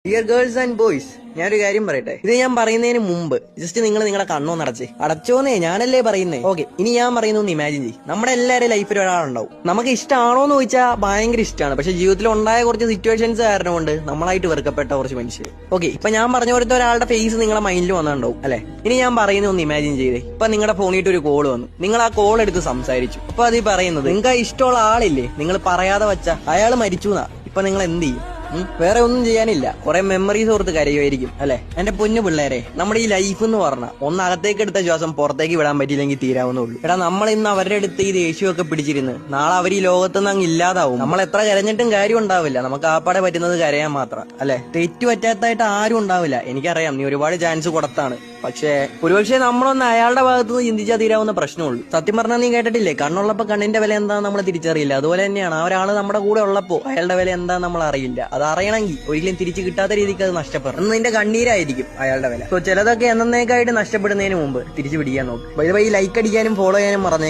Dear girls and boys, ഞാനൊരു കാര്യം പറയട്ടെ. ഇത് ഞാൻ പറയുന്നതിന് മുമ്പ് ജസ്റ്റ് നിങ്ങൾ നിങ്ങളുടെ കണ്ണൊന്ന് അടച്ചേ. അടച്ചോന്നേ, ഞാനല്ലേ പറയുന്നേ. ഓക്കെ, ഇനി ഞാൻ പറയുന്നൊന്ന് ഇമാജിൻ ചെയ്യും. നമ്മുടെ എല്ലാവരും ലൈഫിൽ ഒരാളുണ്ടാവും. നമുക്ക് ഇഷ്ടമാണോ എന്ന് ചോദിച്ചാൽ ഭയങ്കര ഇഷ്ടമാണ്. പക്ഷെ ജീവിതത്തിൽ ഉണ്ടായ കുറച്ച് സിറ്റുവേഷൻസ് കാരണം കൊണ്ട് നമ്മളായിട്ട് വെറുക്കപ്പെട്ട കുറച്ച് മനുഷ്യർ. ഓക്കെ, ഇപ്പൊ ഞാൻ പറഞ്ഞ പോലത്തെ ഒരാളുടെ ഫേസ് നിങ്ങളുടെ മൈൻഡിൽ വന്നിട്ടുണ്ടാവും അല്ലെ. ഇനി ഞാൻ പറയുന്ന ഒന്ന് ഇമാജിൻ ചെയ്തേ. ഇപ്പൊ നിങ്ങളുടെ ഫോണിട്ട് ഒരു കോൾ വന്നു. നിങ്ങൾ ആ കോൾ എടുത്ത് സംസാരിച്ചു. അപ്പൊ അത് പറയുന്നത് നിങ്ങൾക്ക് ഇഷ്ടമുള്ള ആളില്ലേ, നിങ്ങൾ പറയാതെ വെച്ച അയാൾ മരിച്ചു എന്നാ. ഇപ്പൊ നിങ്ങൾ എന്ത് ചെയ്യും? വേറെ ഒന്നും ചെയ്യാനില്ല, കുറെ മെമ്മറീസ് ഓർത്ത് കരയുമായിരിക്കും അല്ലെ. എന്റെ പൊന്നു പിള്ളേരെ, നമ്മുടെ ഈ ലൈഫ് എന്ന് പറഞ്ഞാൽ ഒന്ന് അകത്തേക്ക് എടുത്ത ശ്വാസം പുറത്തേക്ക് വിടാൻ പറ്റിയില്ലെങ്കിൽ തീരാവുന്നുള്ളൂ. എടാ, നമ്മൾ ഇന്ന് അവരുടെ അടുത്ത് ഈ ദേഷ്യമൊക്കെ പിടിച്ചിരുന്ന് നാളെ അവർ ഈ ലോകത്തുനിന്ന് അങ്ങ് ഇല്ലാതാവും. നമ്മൾ എത്ര കരഞ്ഞിട്ടും കാര്യം ഉണ്ടാവില്ല. നമുക്ക് ആപ്പാടെ പറ്റുന്നത് കരയാൻ മാത്രം അല്ലെ. തെറ്റു പറ്റാത്തായിട്ട് ആരും ഉണ്ടാവില്ല. എനിക്കറിയാം നീ ഒരുപാട് ചാൻസ് കൊടുത്താണ്. പക്ഷേ ഒരുപക്ഷെ നമ്മളൊന്ന് അയാളുടെ ഭാഗത്ത് നിന്ന് ചിന്തിച്ചാൽ തീരാവുന്ന പ്രശ്നമുള്ളൂ. സത്യം പറഞ്ഞാൽ നീ കേട്ടിട്ടില്ലേ, കണ്ണുള്ളപ്പോ കണ്ണിന്റെ വില എന്താണെന്ന് നമ്മൾ തിരിച്ചറിയില്ല. അതുപോലെ തന്നെയാണ് ആ ഒരാള് നമ്മുടെ കൂടെ ഉള്ളപ്പോ അയാളുടെ വില എന്താണെന്ന് നമ്മൾ അറിയില്ല. അത് അറിയണമെങ്കിൽ ഒരിക്കലും തിരിച്ചു കിട്ടാത്ത രീതിക്ക് അത് നഷ്ടപ്പെടും. നിന്റെ കണ്ണീരായിരിക്കും അയാളുടെ വില. സോ ചിലതൊക്കെ എന്നേക്കായിട്ട് നഷ്ടപ്പെടുന്നതിന് മുമ്പ് തിരിച്ചു പിടിക്കാൻ നോക്ക്. ബൈ ലൈക്ക് അടിക്കാനും ഫോളോ ചെയ്യാനും മറന്നേക്കും.